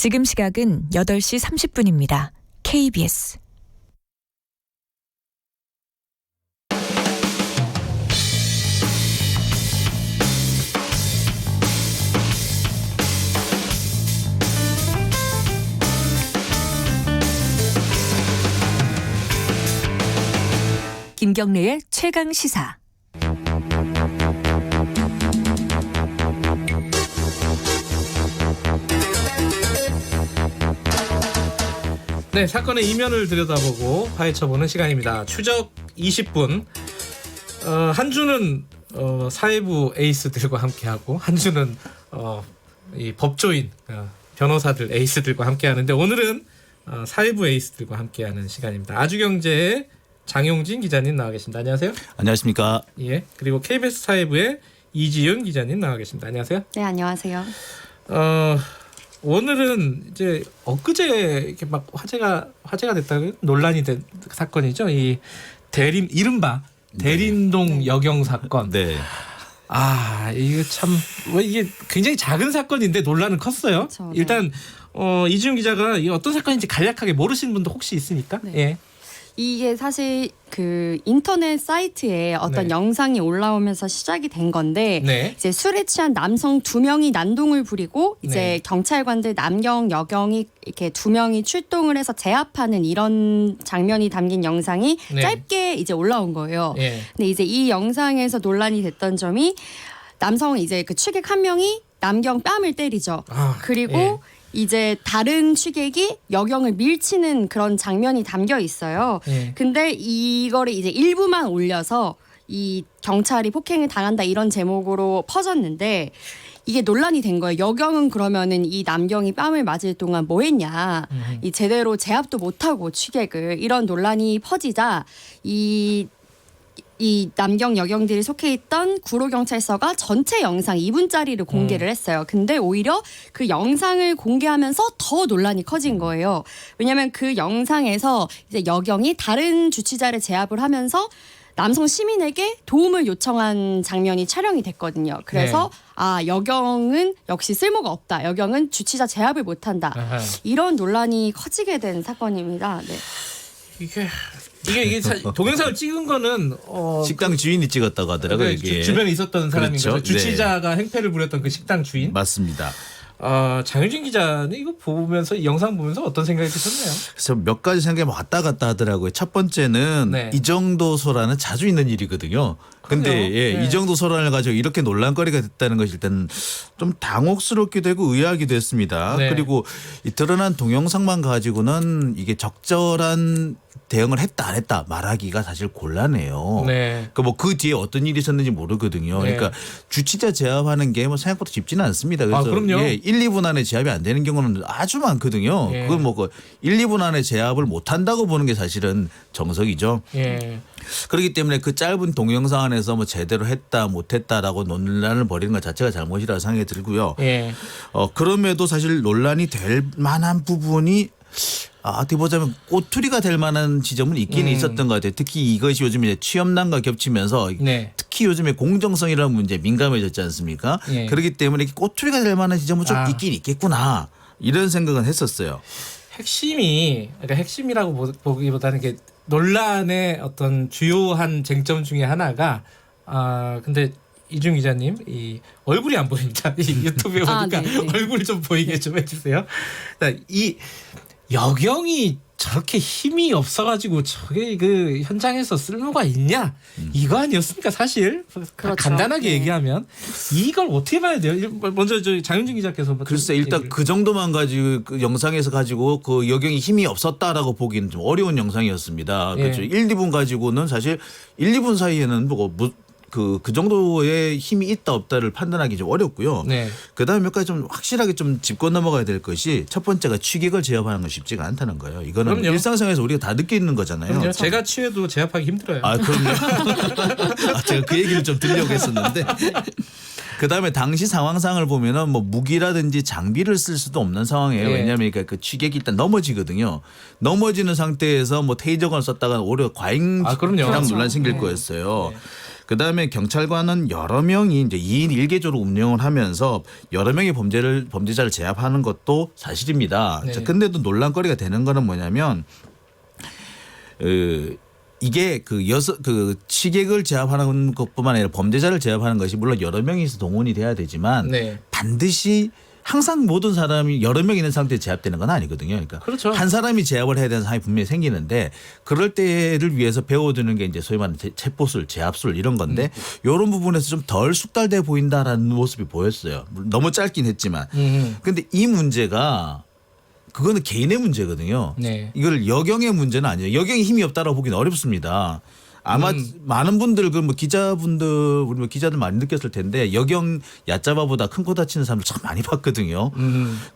지금 시각은 8시 30분입니다. KBS 김경래의 최강 시사. 네, 사건의 이면을 들여다보고 파헤쳐보는 시간입니다. 추적 20분. 한 주는 사회부 에이스들과 함께하고 한 주는 이 법조인 변호사들 에이스들과 함께하는데 오늘은 사회부 에이스들과 함께하는 시간입니다. 아주경제의 장용진 기자님 나와 계십니다. 안녕하세요. 안녕하십니까. 예. 그리고 KBS 사회부의 이지윤 기자님 나와 계십니다. 안녕하세요. 네, 안녕하세요. 오늘은 이제 엊그제 이렇게 막 화제가 됐다고 논란이 된 사건이죠. 이 이른바 대림동 여경 사건. 네. 이게 참 이게 굉장히 작은 사건인데 논란은 컸어요. 그렇죠, 네. 일단 이지윤 기자가 이 어떤 사건인지 간략하게 모르시는 분도 혹시 있습니까? 네. 예. 이게 사실 그 인터넷 사이트에 어떤 네. 영상이 올라오면서 시작이 된 건데 네. 이제 술에 취한 남성 2명이 난동을 부리고 이제 네. 경찰관들 남경 여경이 이렇게 2명이 출동을 해서 제압하는 이런 장면이 담긴 영상이 네. 짧게 이제 올라온 거예요. 예. 근데 이제 이 영상에서 논란이 됐던 점이 남성은 이제 그 취객 한 명이 남경 뺨을 때리죠. 그리고 예. 이제 다른 취객이 여경을 밀치는 그런 장면이 담겨 있어요. 예. 근데 이거를 이제 일부만 올려서 이 경찰이 폭행을 당한다 이런 제목으로 퍼졌는데 이게 논란이 된 거예요. 여경은 그러면은 이 남경이 뺨을 맞을 동안 뭐 했냐. 이 제대로 제압도 못하고 취객을 이런 논란이 퍼지자 이 남경 여경들이 속해 있던 구로경찰서가 전체 영상 2분짜리를 공개를 했어요. 근데 오히려 그 영상을 공개하면서 더 논란이 커진 거예요. 왜냐하면 그 영상에서 이제 여경이 다른 주치자를 제압을 하면서 남성 시민에게 도움을 요청한 장면이 촬영이 됐거든요. 그래서 여경은 역시 쓸모가 없다. 여경은 주치자 제압을 못한다. 아하. 이런 논란이 커지게 된 사건입니다. 네. 이게 동영상을 찍은 거는 식당 주인이 찍었다고 하더라고요. 이게. 주변에 있었던 사람인 그렇죠. 거죠. 주치자가 행패를 부렸던 그 식당 주인. 맞습니다. 장윤진 기자는 이거 보면서 이 영상 보면서 어떤 생각이 드셨나요? 그래서 몇 가지 생각이 왔다 갔다 하더라고요. 첫 번째는 네. 이 정도 소란은 자주 있는 일이거든요. 근데 그래요? 네. 이 정도 소란을 가지고 이렇게 논란거리가 됐다는 것이 일단 좀 당혹스럽기도 하고 의아하기도 했습니다. 네. 그리고 이 드러난 동영상만 가지고는 이게 적절한 대응을 했다 안 했다 말하기가 사실 곤란해요. 네. 그 뒤에 어떤 일이 있었는지 모르거든요. 네. 그러니까 주치자 제압하는 게 뭐 생각보다 쉽지는 않습니다. 그래서 그럼요. 1, 2분 안에 제압이 안 되는 경우는 아주 많거든요. 예. 그건 뭐 1, 2분 안에 제압을 못 한다고 보는 게 사실은 정석이죠. 예. 그렇기 때문에 그 짧은 동영상 안에서 뭐 제대로 했다 못했다라고 논란을 벌이는 것 자체가 잘못이라고 생각이 들고요. 예. 그럼에도 사실 논란이 될 만한 부분이 어떻게 보자면 꼬투리가 될 만한 지점은 있기는 있었던 것 같아요. 특히 이것이 요즘 이제 취업난과 겹치면서 네. 특히 요즘에 공정성이라는 문제에 민감해졌지 않습니까? 예. 그렇기 때문에 꼬투리가 될 만한 지점은 좀 아. 있긴 있겠구나 이런 생각은 했었어요. 그러니까 핵심이라고 보기보다는 이게 논란의 어떤 주요한 쟁점 중에 하나가 근데 이준 기자님 이 얼굴이 안 보입니다. 이 유튜브에 보니까 네. 얼굴 좀 보이게 좀 해주세요. 그러니까 이 여경이 저렇게 힘이 없어가지고 저게 그 현장에서 쓸모가 있냐 이거 아니었습니까 사실 그렇죠. 간단하게 네. 얘기하면 이걸 어떻게 봐야 돼요? 먼저 장윤진 기자께서 글쎄 일단 그 정도만 가지고 그 영상에서 가지고 그 여경이 힘이 없었다라고 보기는 좀 어려운 영상이었습니다. 예. 그렇죠. 1, 2분 가지고는 사실 1, 2분 사이에는 그 정도의 힘이 있다 없다를 판단하기 좀 어렵고요. 네. 그다음에 몇 가지 좀 확실하게 좀 짚고 넘어가야 될 것이 첫 번째가 취객을 제압하는 건 쉽지가 않다는 거예요. 이거는 그럼요. 일상생활에서 우리가 다 느끼는 거잖아요. 그럼요. 제가 취해도 제압하기 힘들어요. 그럼요. 제가 그 얘기를 좀 드리려고 했었는데. 그다음에 당시 상황상을 보면은 뭐 무기라든지 장비를 쓸 수도 없는 상황이에요. 예. 왜냐하면 그러니까 그 취객이 일단 넘어지거든요. 넘어지는 상태에서 뭐 테이저건을 썼다가 오히려 과잉 그럼요. 기량 그렇죠. 논란 생길 네. 거였어요. 네. 그다음에 경찰관은 여러 명이 이제 2인 1개조로 운영을 하면서 여러 명의 범죄자를 제압하는 것도 사실입니다. 네. 자, 근데도 논란거리가 되는 거는 뭐냐면 이게 그 취객을 제압하는 것뿐만 아니라 범죄자를 제압하는 것이 물론 여러 명이서 동원이 돼야 되지만 네. 반드시 항상 모든 사람이 여러 명 있는 상태에 제압되는 건 아니거든요. 그러니까 그렇죠. 한 사람이 제압을 해야 되는 상황이 분명히 생기는데 그럴 때를 위해서 배워두는 게 이제 소위 말하는 체포술, 제압술 이런 건데 이런 부분에서 좀 덜 숙달돼 보인다라는 모습이 보였어요. 너무 짧긴 했지만. 근데 이 문제가 그거는 개인의 문제거든요. 네. 이걸 여경의 문제는 아니에요. 여경이 힘이 없다라고 보기는 어렵습니다. 아마 많은 분들 그 뭐 기자분들 우리 뭐 기자들 많이 느꼈을 텐데 여경 얕잡아보다 큰 코 다치는 사람들 참 많이 봤거든요.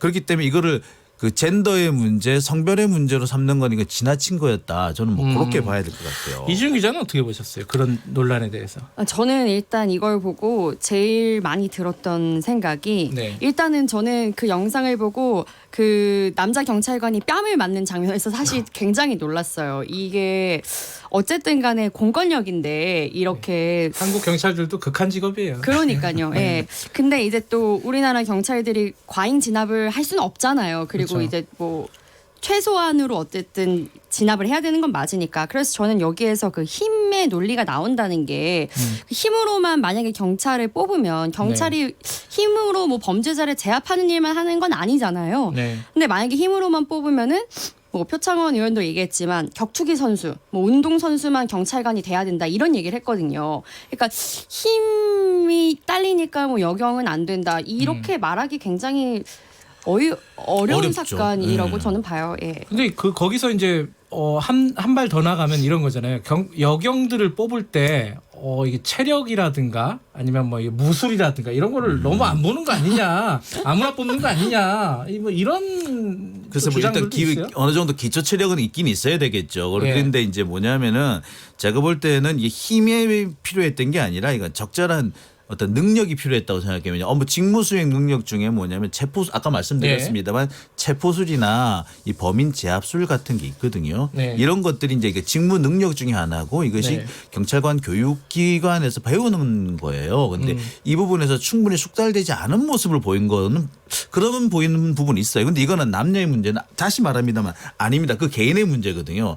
그렇기 때문에 이거를 그 젠더의 문제, 성별의 문제로 삼는 건 이거 지나친 거였다. 저는 뭐 그렇게 봐야 될 것 같아요. 이준 기자는 어떻게 보셨어요? 그런 논란에 대해서. 저는 일단 이걸 보고 제일 많이 들었던 생각이 네. 일단은 저는 그 영상을 보고 그 남자 경찰관이 뺨을 맞는 장면에서 사실 굉장히 놀랐어요. 이게 어쨌든 간에 공권력인데 이렇게 한국 경찰들도 극한 직업이에요. 그러니까요. 예. 근데 이제 또 우리나라 경찰들이 과잉 진압을 할 수는 없잖아요. 그리고 그렇죠. 이제 뭐 최소한으로 어쨌든 진압을 해야 되는 건 맞으니까. 그래서 저는 여기에서 그 힘의 논리가 나온다는 게 힘으로만 만약에 경찰을 뽑으면 경찰이 힘으로 뭐 범죄자를 제압하는 일만 하는 건 아니잖아요. 네. 근데 만약에 힘으로만 뽑으면은 뭐 표창원 의원도 얘기했지만 격투기 선수, 뭐 운동 선수만 경찰관이 돼야 된다 이런 얘기를 했거든요. 그러니까 힘이 딸리니까 뭐 여경은 안 된다 이렇게 말하기 굉장히 어려운 어렵죠. 사건이라고 네. 저는 봐요. 예. 근데 거기서 이제 한 발 더 나가면 이런 거잖아요. 여경들을 뽑을 때 이게 체력이라든가 아니면 뭐 이게 무술이라든가 이런 거를 너무 안 보는 거 아니냐, 아무나 뽑는 거 아니냐, 뭐 이런 그래서 뭐 일단 주장들도 있어요. 어느 정도 기초 체력은 있긴 있어야 되겠죠. 예. 그런데 이제 뭐냐면은 제가 볼 때는 이게 힘이 필요했던 게 아니라 이건 적절한 어떤 능력이 필요했다고 생각해요. 업무 직무 수행 능력 중에 뭐냐면 체포술 아까 말씀드렸습니다만 체포술이나 이 범인 제압술 같은 게 있거든요. 네. 이런 것들이 이제 직무 능력 중에 하나고 이것이 네. 경찰관 교육기관에서 배우는 거예요. 그런데 이 부분에서 충분히 숙달되지 않은 모습을 보인 거는 그러면 보이는 부분이 있어요. 근데 이거는 남녀의 문제는 다시 말합니다만 아닙니다. 그 개인의 문제거든요.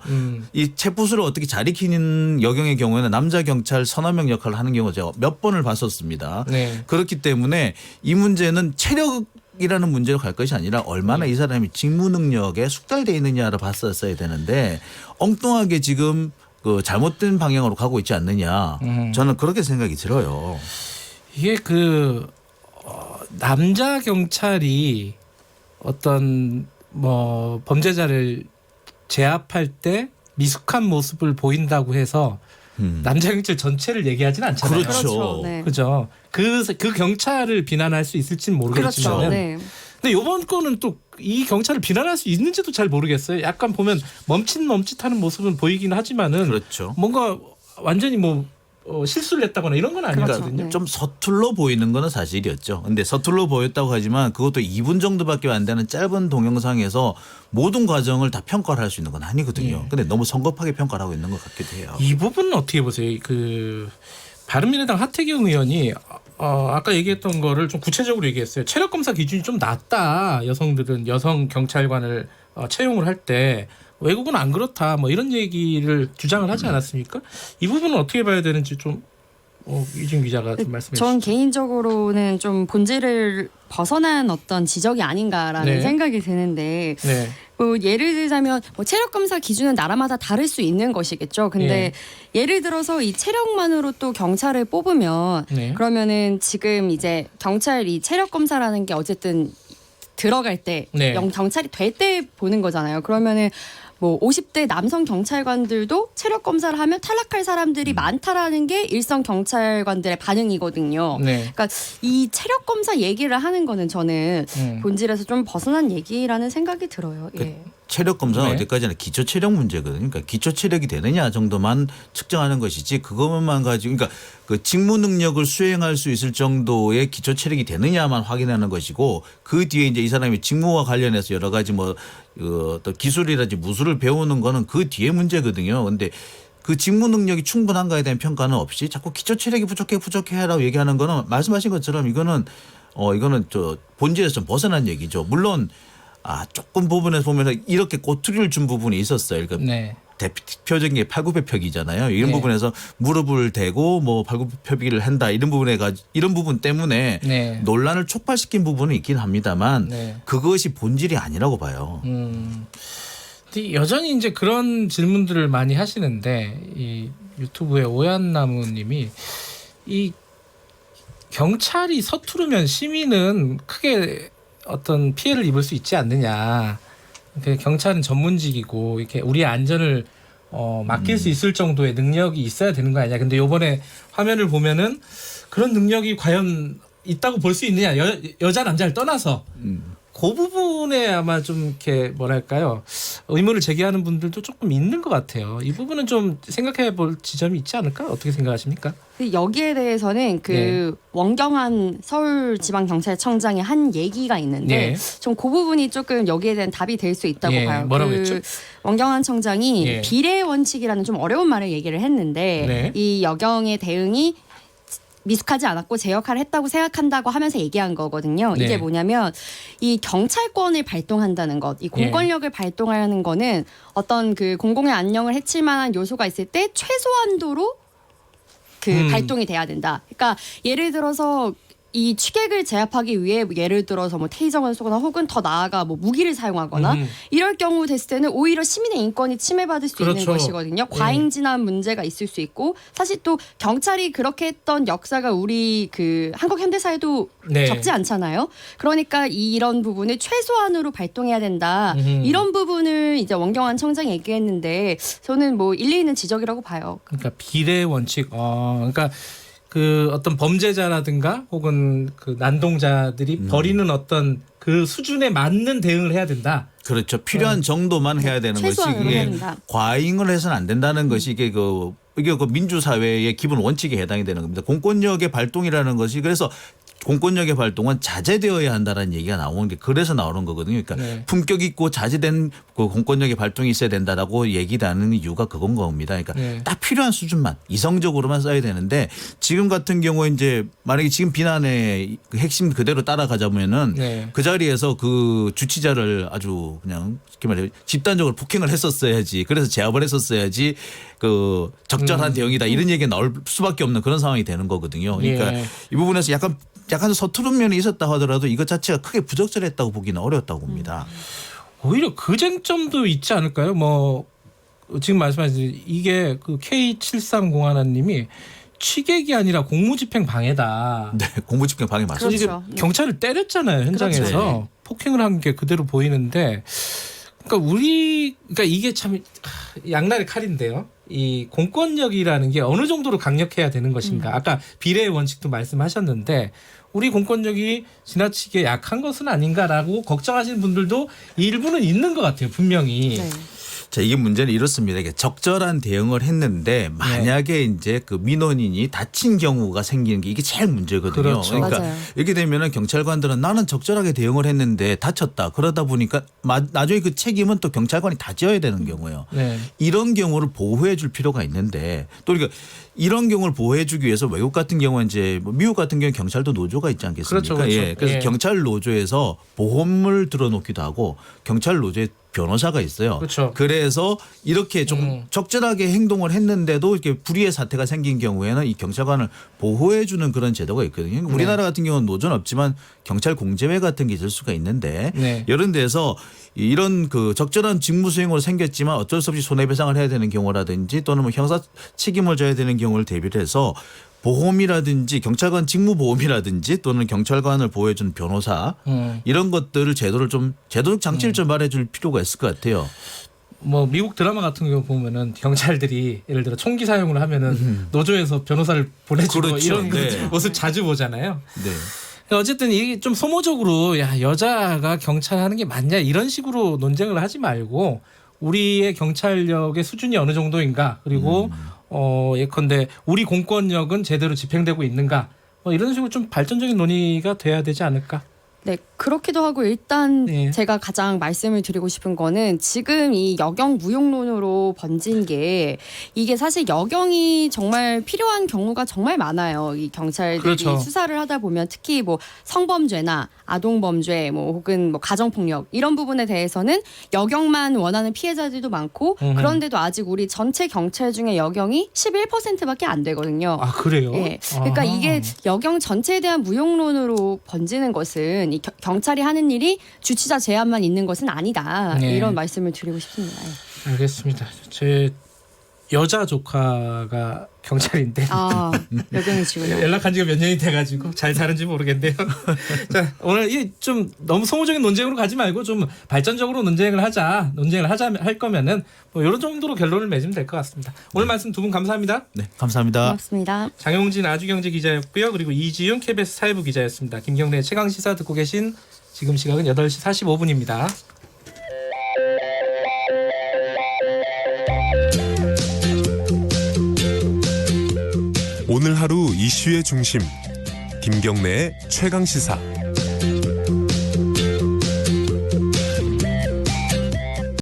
이 체포술을 어떻게 잘 익히는 여경의 경우에는 남자 경찰 서너 명 역할을 하는 경우 제가 몇 번을 봤었습니다. 네. 그렇기 때문에 이 문제는 체력이라는 문제로 갈 것이 아니라 얼마나 이 사람이 직무 능력에 숙달돼 있느냐를 봤었어야 되는데 엉뚱하게 지금 그 잘못된 방향으로 가고 있지 않느냐. 저는 그렇게 생각이 들어요. 이게 남자 경찰이 어떤 뭐 범죄자를 제압할 때 미숙한 모습을 보인다고 해서 남자 경찰 전체를 얘기하지는 않잖아요. 그렇죠. 네. 그죠. 그 경찰을 비난할 수 있을지는 모르겠지만, 그렇죠. 네. 근데 이번 거는 또 이 경찰을 비난할 수 있는지도 잘 모르겠어요. 약간 보면 멈칫멈칫하는 모습은 보이긴 하지만은 그렇죠. 뭔가 완전히 뭐 실수를 했다거나 이런 건 아니거든요. 그렇죠. 네. 좀 서툴러 보이는 거는 사실이었죠. 근데 서툴러 보였다고 하지만 그것도 2분 정도밖에 안 되는 짧은 동영상에서 모든 과정을 다 평가를 할 수 있는 건 아니거든요. 근데 너무 성급하게 평가를 하고 있는 것 같기도 해요. 이 부분은 어떻게 보세요? 바른미래당 하태경 의원이 아까 얘기했던 거를 좀 구체적으로 얘기했어요. 체력 검사 기준이 좀 낮다. 여성들은 여성 경찰관을 채용을 할 때 외국은 안 그렇다. 뭐 이런 얘기를 주장을 하지 않았습니까? 이 부분은 어떻게 봐야 되는지 좀 이준 기자가 좀 말씀해 전 주시죠. 개인적으로는 좀 본질을 벗어난 어떤 지적이 아닌가라는 네. 생각이 드는데 네. 뭐 예를 들자면 뭐 체력 검사 기준은 나라마다 다를 수 있는 것이겠죠. 근데 예를 들어서 이 체력만으로 또 경찰을 뽑으면 네. 그러면은 지금 이제 경찰 이 체력 검사라는 게 어쨌든 들어갈 때 네. 경찰이 될 때 보는 거잖아요. 그러면은 뭐 50대 남성 경찰관들도 체력 검사를 하면 탈락할 사람들이 많다라는 게 일선 경찰관들의 반응이거든요. 네. 그러니까 이 체력 검사 얘기를 하는 거는 저는 본질에서 좀 벗어난 얘기라는 생각이 들어요. 예. 체력 검사는 네. 어디까지나 기초 체력 문제거든요. 그러니까 기초 체력이 되느냐 정도만 측정하는 것이지 그것만 가지고 그러니까 그 직무 능력을 수행할 수 있을 정도의 기초 체력이 되느냐만 확인하는 것이고 그 뒤에 이제 이 사람이 직무와 관련해서 여러 가지 뭐 또 기술이라든지 무술을 배우는 거는 그 뒤에 문제거든요. 그런데 그 직무 능력이 충분한가에 대한 평가는 없이 자꾸 기초 체력이 부족해라고 얘기하는 거는 말씀하신 것처럼 이거는 저 본질에서 좀 벗어난 얘기죠. 물론 조금 부분에서 보면 이렇게 꼬투리를 준 부분이 있었어요. 그러니까 네. 대표적인 게 팔굽혀펴기잖아요. 이런 네. 부분에서 무릎을 대고 뭐 팔굽혀펴기를 한다 이런 부분 때문에 네. 논란을 촉발시킨 부분은 있긴 합니다만 네. 그것이 본질이 아니라고 봐요. 근데 여전히 이제 그런 질문들을 많이 하시는데 이 유튜브에 오얏나무님이 이 경찰이 서투르면 시민은 크게 어떤 피해를 입을 수 있지 않느냐. 경찰은 전문직이고 이렇게 우리의 안전을 맡길 수 있을 정도의 능력이 있어야 되는 거 아니냐. 근데 요번에 화면을 보면은 그런 능력이 과연 있다고 볼 수 있느냐. 여자 남자를 떠나서 그 부분에 아마 좀 이렇게 뭐랄까요 의문을 제기하는 분들도 조금 있는 것 같아요. 이 부분은 좀 생각해 볼 지점이 있지 않을까? 어떻게 생각하십니까? 여기에 대해서는 그 원경한 서울지방경찰청장이 한 얘기가 있는데 네. 좀 그 부분이 조금 여기에 대한 답이 될 수 있다고 예, 봐요. 뭐라고 했죠? 원경한 청장이 예. 비례 원칙이라는 좀 어려운 말을 얘기를 했는데 네. 이 여경의 대응이 미숙하지 않았고 제 역할을 했다고 생각한다고 하면서 얘기한 거거든요. 네. 이게 뭐냐면 이 경찰권을 발동한다는 것, 이 공권력을 발동하는 거는 어떤 그 공공의 안녕을 해칠 만한 요소가 있을 때 최소한도로 그 발동이 돼야 된다. 그러니까 예를 들어서 이 취객을 제압하기 위해 예를 들어서 뭐 테이저건을 쏘거나 혹은 더 나아가 뭐 무기를 사용하거나 이럴 경우 됐을 때는 오히려 시민의 인권이 침해받을 수 있는 그렇죠. 것이거든요. 과잉진압 문제가 있을 수 있고 사실 또 경찰이 그렇게 했던 역사가 우리 그 한국 현대사에도 네. 적지 않잖아요. 그러니까 이런 부분을 최소한으로 발동해야 된다. 이런 부분을 이제 원경한 청장이 얘기했는데 저는 뭐 일리 있는 지적이라고 봐요. 그러니까 비례 원칙. 그러니까 그 어떤 범죄자라든가 혹은 그 난동자들이 벌이는 어떤 그 수준에 맞는 대응을 해야 된다. 그렇죠. 필요한 정도만 해야 되는 것이 최소한으로 이게 해야 된다. 과잉을 해서는 안 된다는 것이 이게 그 민주사회의 기본 원칙에 해당이 되는 겁니다. 공권력의 발동이라는 것이 그래서 공권력의 발동은 자제되어야 한다는 얘기가 나오는 게 그래서 나오는 거거든요. 그러니까 네. 품격 있고 자제된 그 공권력의 발동이 있어야 된다라고 얘기하는 이유가 그건 겁니다. 그러니까 네. 딱 필요한 수준만 이성적으로만 써야 되는데 지금 같은 경우에 이제 만약에 지금 비난의 그 핵심 그대로 따라가자면은 네. 그 자리에서 그 주치자를 아주 그냥 이렇게 말해 집단적으로 폭행을 했었어야지. 그래서 제압을 했었어야지 그 적절한 대응이다 이런 얘기가 나올 수밖에 없는 그런 상황이 되는 거거든요. 그러니까 예. 이 부분에서 약간 서투른 면이 있었다 하더라도 이것 자체가 크게 부적절했다고 보기는 어려웠다고 봅니다. 오히려 그 쟁점도 있지 않을까요? 뭐 지금 말씀하신 이게 그 K7301님이 취객이 아니라 공무집행 방해다. 네, 공무집행 방해 맞습니다. 그렇죠. 이게 경찰을 때렸잖아요 현장에서 그렇죠. 폭행을 한 게 그대로 보이는데, 그러니까 이게 참 양날의 칼인데요. 이 공권력이라는 게 어느 정도로 강력해야 되는 것인가. 아까 비례의 원칙도 말씀하셨는데 우리 공권력이 지나치게 약한 것은 아닌가라고 걱정하시는 분들도 일부는 있는 것 같아요 분명히. 네. 자, 이게 문제는 이렇습니다. 이게 적절한 대응을 했는데 만약에 이제 그 민원인이 다친 경우가 생기는 게 이게 제일 문제거든요. 그렇죠. 그러니까 맞아요. 이렇게 되면은 경찰관들은 나는 적절하게 대응을 했는데 다쳤다. 그러다 보니까 나중에 그 책임은 또 경찰관이 다 져야 되는 경우예요. 네. 이런 경우를 보호해 줄 필요가 있는데 또 그러니까 이런 경우를 보호해 주기 위해서 외국 같은 경우는 이제 뭐 미국 같은 경우는 경찰도 노조가 있지 않겠습니까? 그렇죠. 예. 그래서 예. 경찰 노조에서 보험을 들어놓기도 하고 경찰 노조에 변호사가 있어요. 그렇죠. 그래서 이렇게 좀 적절하게 행동을 했는데도 이렇게 불의의 사태가 생긴 경우에는 이 경찰관을 보호해 주는 그런 제도가 있거든요. 네. 우리나라 같은 경우는 노조는 없지만 경찰 공제회 같은 게 있을 수가 있는데 네. 이런 데서 이런 그 적절한 직무 수행으로 생겼지만 어쩔 수 없이 손해배상을 해야 되는 경우라든지 또는 뭐 형사 책임을 져야 되는 경우를 대비를 해서 보험이라든지 경찰관 직무보험이라든지 또는 경찰관을 보호해주는 변호사 이런 것들을 제도적 장치를 좀 마련해줄 필요가 있을 것 같아요. 뭐 미국 드라마 같은 경우 보면은 경찰들이 예를 들어 총기 사용을 하면은 노조에서 변호사를 보내주고 그렇죠. 이런 네. 모습 자주 보잖아요. 네. 어쨌든 이게 좀 소모적으로 야 여자가 경찰 하는 게 맞냐 이런 식으로 논쟁을 하지 말고 우리의 경찰력의 수준이 어느 정도인가 그리고 예컨대 우리 공권력은 제대로 집행되고 있는가 뭐 이런 식으로 좀 발전적인 논의가 돼야 되지 않을까. 네, 그렇기도 하고 일단 네. 제가 가장 말씀을 드리고 싶은 거는 지금 이 여경 무용론으로 번진 게 이게 사실 여경이 정말 필요한 경우가 정말 많아요. 이 경찰들이 그렇죠. 수사를 하다 보면 특히 뭐 성범죄나 아동범죄 뭐 혹은 뭐 가정폭력 이런 부분에 대해서는 여경만 원하는 피해자들도 많고 그런데도 아직 우리 전체 경찰 중에 여경이 11%밖에 안 되거든요. 아 그래요? 예. 그러니까 아. 이게 여경 전체에 대한 무용론으로 번지는 것은 이 경찰이 하는 일이 주치자 제한만 있는 것은 아니다. 네. 이런 말씀을 드리고 싶습니다. 예. 알겠습니다. 제 여자 조카가 경찰인데 아, 여경이시군요. 연락한 지가 몇 년이 돼가지고 잘 사는지 모르겠네요. 자 오늘 이 좀 너무 소모적인 논쟁으로 가지 말고 좀 발전적으로 논쟁을 할 거면은 뭐 이런 정도로 결론을 맺으면 될 것 같습니다. 오늘 말씀 두 분 감사합니다. 네, 감사합니다. 고맙습니다. 장용진 아주경제 기자였고요. 그리고 이지윤 KBS 사회부 기자였습니다. 김경래 최강 시사 듣고 계신 지금 시각은 8시 45분입니다. 오늘 하루 이슈의 중심 김경래의 최강 시사.